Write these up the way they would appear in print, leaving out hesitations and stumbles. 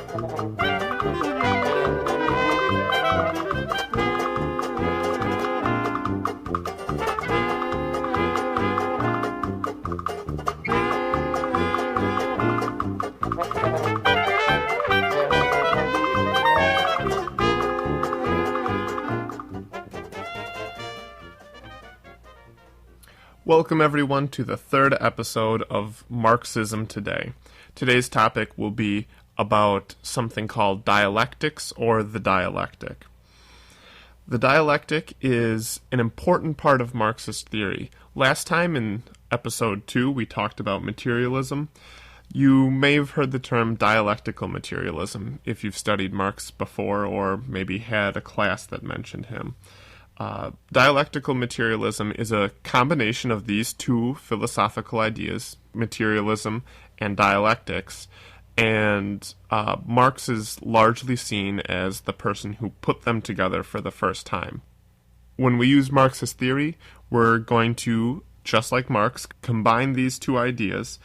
Welcome everyone to the third episode of Marxism Today. Today's topic will be about something called dialectics or the dialectic. The dialectic is an important part of Marxist theory. Last time in episode 2 we talked about materialism. You may have heard the term dialectical materialism if you've studied Marx before or maybe had a class that mentioned him. Dialectical materialism is a combination of these two philosophical ideas, materialism and dialectics, and Marx is largely seen as the person who put them together for the first time. When we use Marxist theory, we're going to, just like Marx, combine these two ideas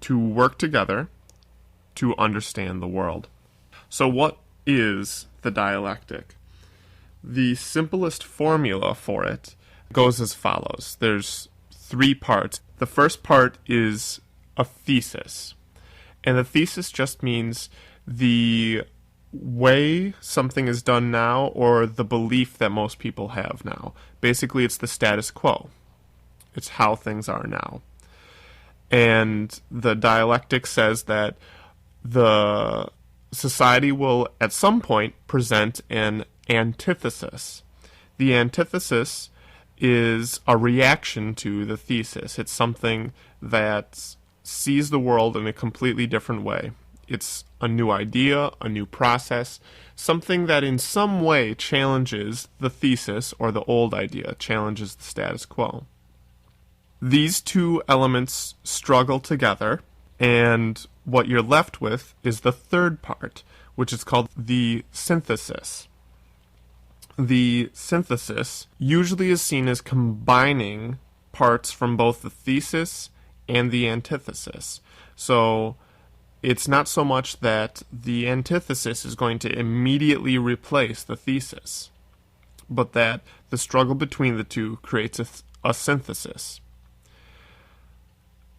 to work together to understand the world. So what is the dialectic? The simplest formula for it goes as follows. There's 3 parts. The first part is a thesis. And the thesis just means the way something is done now or the belief that most people have now. Basically, it's the status quo. It's how things are now. And the dialectic says that the society will at some point present an antithesis. The antithesis is a reaction to the thesis. It's something that sees the world in a completely different way. It's a new idea, a new process, something that in some way challenges the thesis or the old idea, challenges the status quo. These two elements struggle together, and what you're left with is the third part, which is called the synthesis. The synthesis usually is seen as combining parts from both the thesis and the antithesis. So it's not so much that the antithesis is going to immediately replace the thesis, but that the struggle between the two creates a synthesis.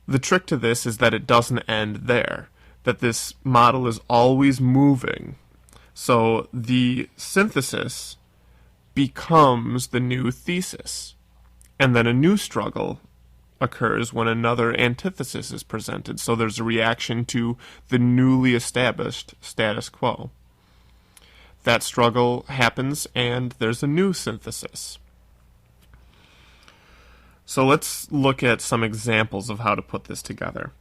The trick to this is that it doesn't end there, that this model is always moving. So the synthesis becomes the new thesis, and then a new struggle occurs when another antithesis is presented. So there's a reaction to the newly established status quo. That struggle happens, and there's a new synthesis. So let's look at some examples of how to put this together.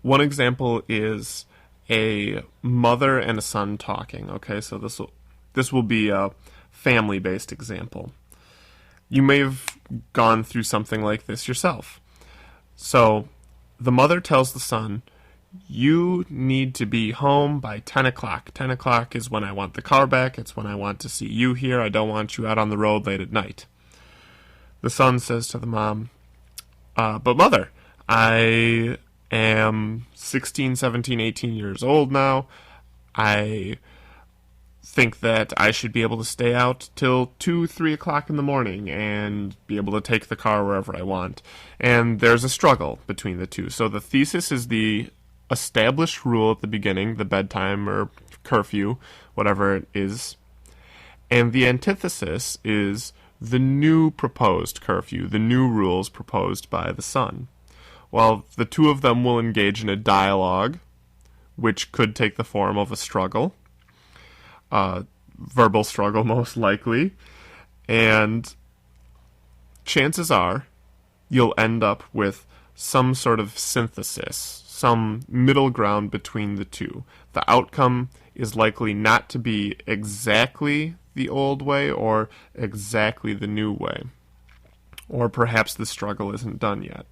One example is a mother and a son talking. Okay, so this will be a family-based example. You may have gone through something like this yourself. So the mother tells the son, "You need to be home by 10 o'clock. 10 o'clock is when I want the car back. It's when I want to see you here. I don't want you out on the road late at night." The son says to the mom, "But mother, I am 16, 17, 18 years old now. I think that I should be able to stay out till 2, 3 o'clock in the morning and be able to take the car wherever I want." And there's a struggle between the two. So the thesis is the established rule at the beginning, the bedtime or curfew, whatever it is. And the antithesis is the new proposed curfew, the new rules proposed by the son. Well, the two of them will engage in a dialogue, which could take the form of a struggle. Verbal struggle most likely, and chances are you'll end up with some sort of synthesis, some middle ground between the two. The outcome is likely not to be exactly the old way or exactly the new way, or perhaps the struggle isn't done yet.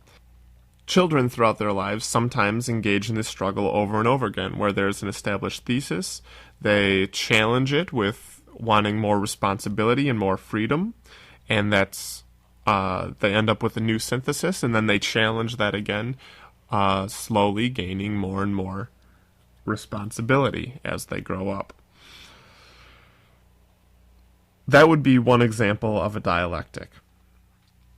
Children throughout their lives sometimes engage in this struggle over and over again, where there's an established thesis, they challenge it with wanting more responsibility and more freedom, and that's they end up with a new synthesis, and then they challenge that again, slowly gaining more and more responsibility as they grow up. That would be one example of a dialectic.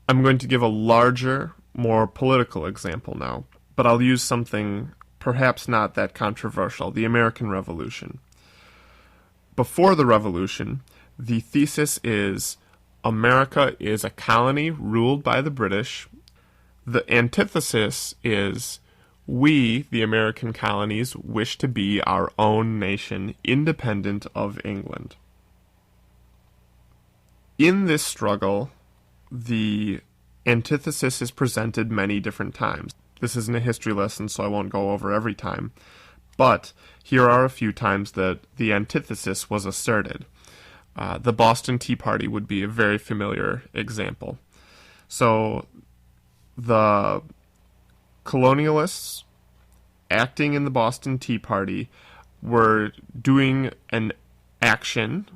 I'm going to give a larger, more political example now, but I'll use something perhaps not that controversial, the American Revolution. Before the Revolution, the thesis is America is a colony ruled by the British. The antithesis is we, the American colonies, wish to be our own nation, independent of England. In this struggle, the antithesis is presented many different times. This isn't a history lesson, so I won't go over every time. But here are a few times that the antithesis was asserted. The Boston Tea Party would be a very familiar example. So the colonialists acting in the Boston Tea Party were doing an action,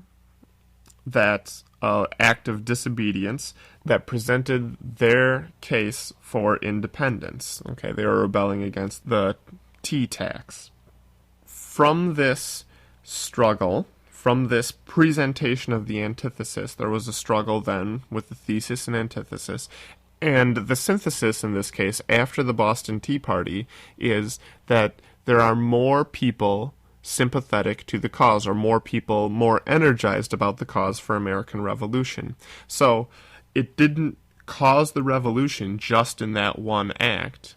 that act of disobedience, that presented their case for independence. Okay, they were rebelling against the tea tax. From this struggle, from this presentation of the antithesis, there was a struggle then with the thesis and antithesis. And the synthesis in this case, after the Boston Tea Party, is that there are more people sympathetic to the cause, or more people more energized about the cause for American Revolution. So it didn't cause the revolution just in that one act,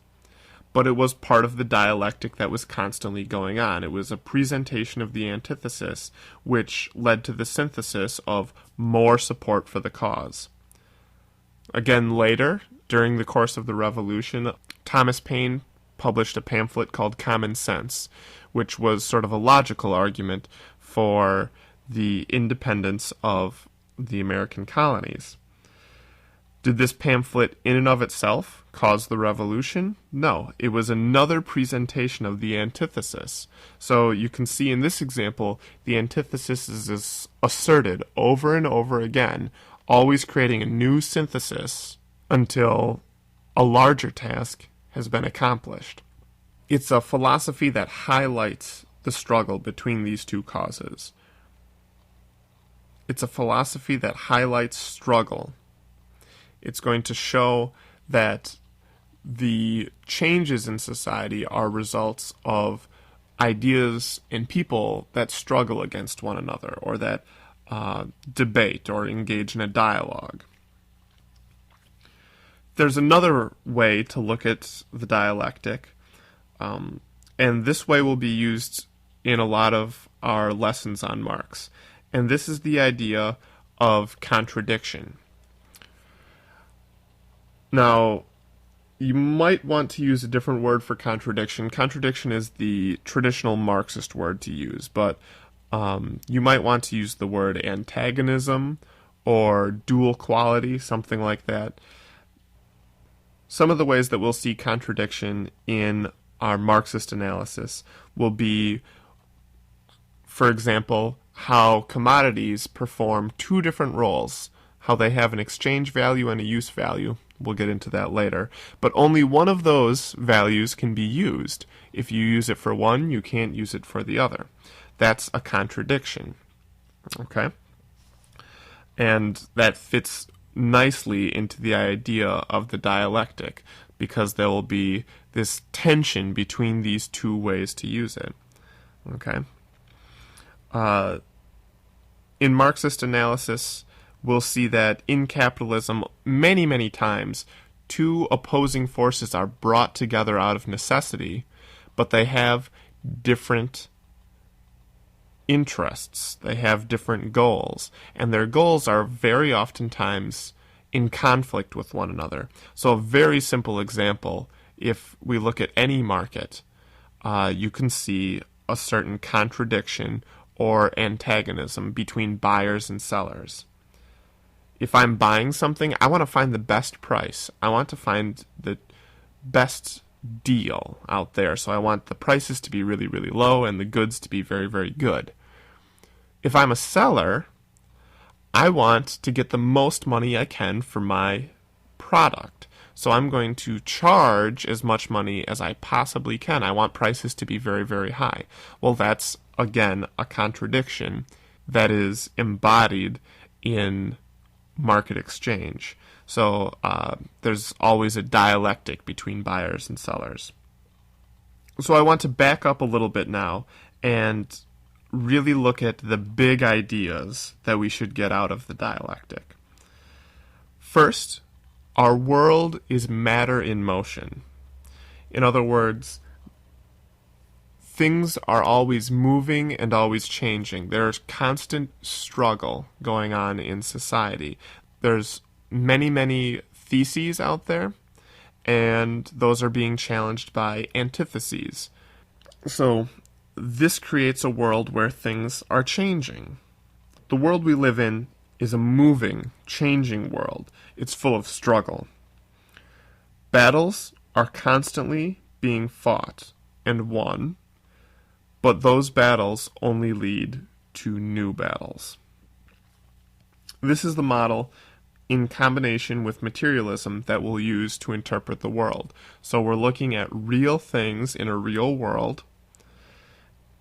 but it was part of the dialectic that was constantly going on. It was a presentation of the antithesis, which led to the synthesis of more support for the cause. Again, later, during the course of the revolution, Thomas Paine published a pamphlet called Common Sense, which was sort of a logical argument for the independence of the American colonies. Did this pamphlet in and of itself cause the revolution? No, it was another presentation of the antithesis. So you can see in this example, the antithesis is asserted over and over again, always creating a new synthesis until a larger task has been accomplished. It's a philosophy that highlights the struggle between these two causes. It's a philosophy that highlights struggle. It's going to show that the changes in society are results of ideas and people that struggle against one another, or that debate or engage in a dialogue. There's another way to look at the dialectic, and this way will be used in a lot of our lessons on Marx. And this is the idea of contradiction. Now, you might want to use a different word for contradiction. Contradiction is the traditional Marxist word to use, but you might want to use the word antagonism or dual quality, something like that. Some of the ways that we'll see contradiction in our Marxist analysis will be, for example, how commodities perform two different roles, how they have an exchange value and a use value. We'll get into that later. But only one of those values can be used. If you use it for one, you can't use it for the other. That's a contradiction. Okay? And that fits nicely into the idea of the dialectic, because there will be this tension between these two ways to use it. Okay? In Marxist analysis, we'll see that in capitalism, many, many times, two opposing forces are brought together out of necessity, but they have different interests. They have different goals, and their goals are very oftentimes in conflict with one another. So a very simple example, if we look at any market, you can see a certain contradiction or antagonism between buyers and sellers. If I'm buying something, I want to find the best price. I want to find the best deal out there. So I want the prices to be really, really low and the goods to be very, very good. If I'm a seller, I want to get the most money I can for my product. So I'm going to charge as much money as I possibly can. I want prices to be very, very high. Well, that's, again, a contradiction that is embodied in market exchange. So there's always a dialectic between buyers and sellers. So I want to back up a little bit now and really look at the big ideas that we should get out of the dialectic. First, our world is matter in motion. In other words, things are always moving and always changing. There's constant struggle going on in society. There's many, many theses out there, and those are being challenged by antitheses. So this creates a world where things are changing. The world we live in is a moving, changing world. It's full of struggle. Battles are constantly being fought and won, but those battles only lead to new battles. This is the model in combination with materialism that we'll use to interpret the world. So we're looking at real things in a real world,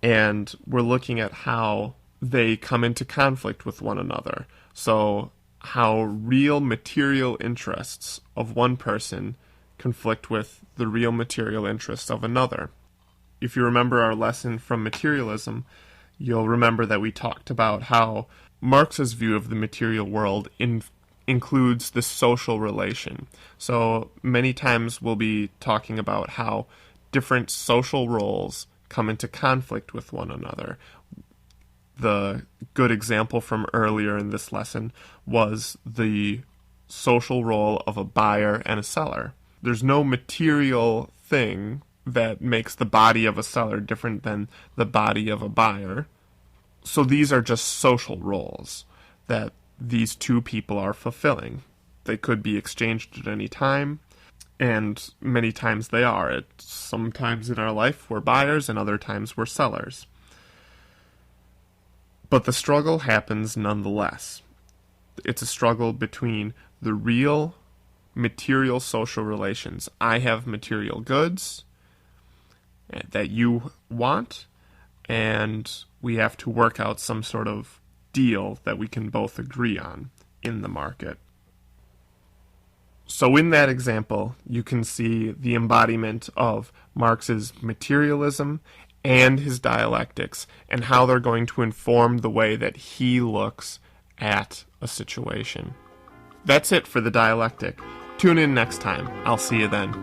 and we're looking at how they come into conflict with one another. So how real material interests of one person conflict with the real material interests of another. If you remember our lesson from materialism, you'll remember that we talked about how Marx's view of the material world includes the social relation. So many times we'll be talking about how different social roles come into conflict with one another. The good example from earlier in this lesson was the social role of a buyer and a seller. There's no material thing that makes the body of a seller different than the body of a buyer. So these are just social roles that these two people are fulfilling. They could be exchanged at any time, and many times they are. Sometimes in our life we're buyers, and other times we're sellers. But the struggle happens nonetheless. It's a struggle between the real material social relations. I have material goods that you want, and we have to work out some sort of deal that we can both agree on in the market. So in that example, you can see the embodiment of Marx's materialism and his dialectics, and how they're going to inform the way that he looks at a situation. That's it for the dialectic. Tune in next time. I'll see you then.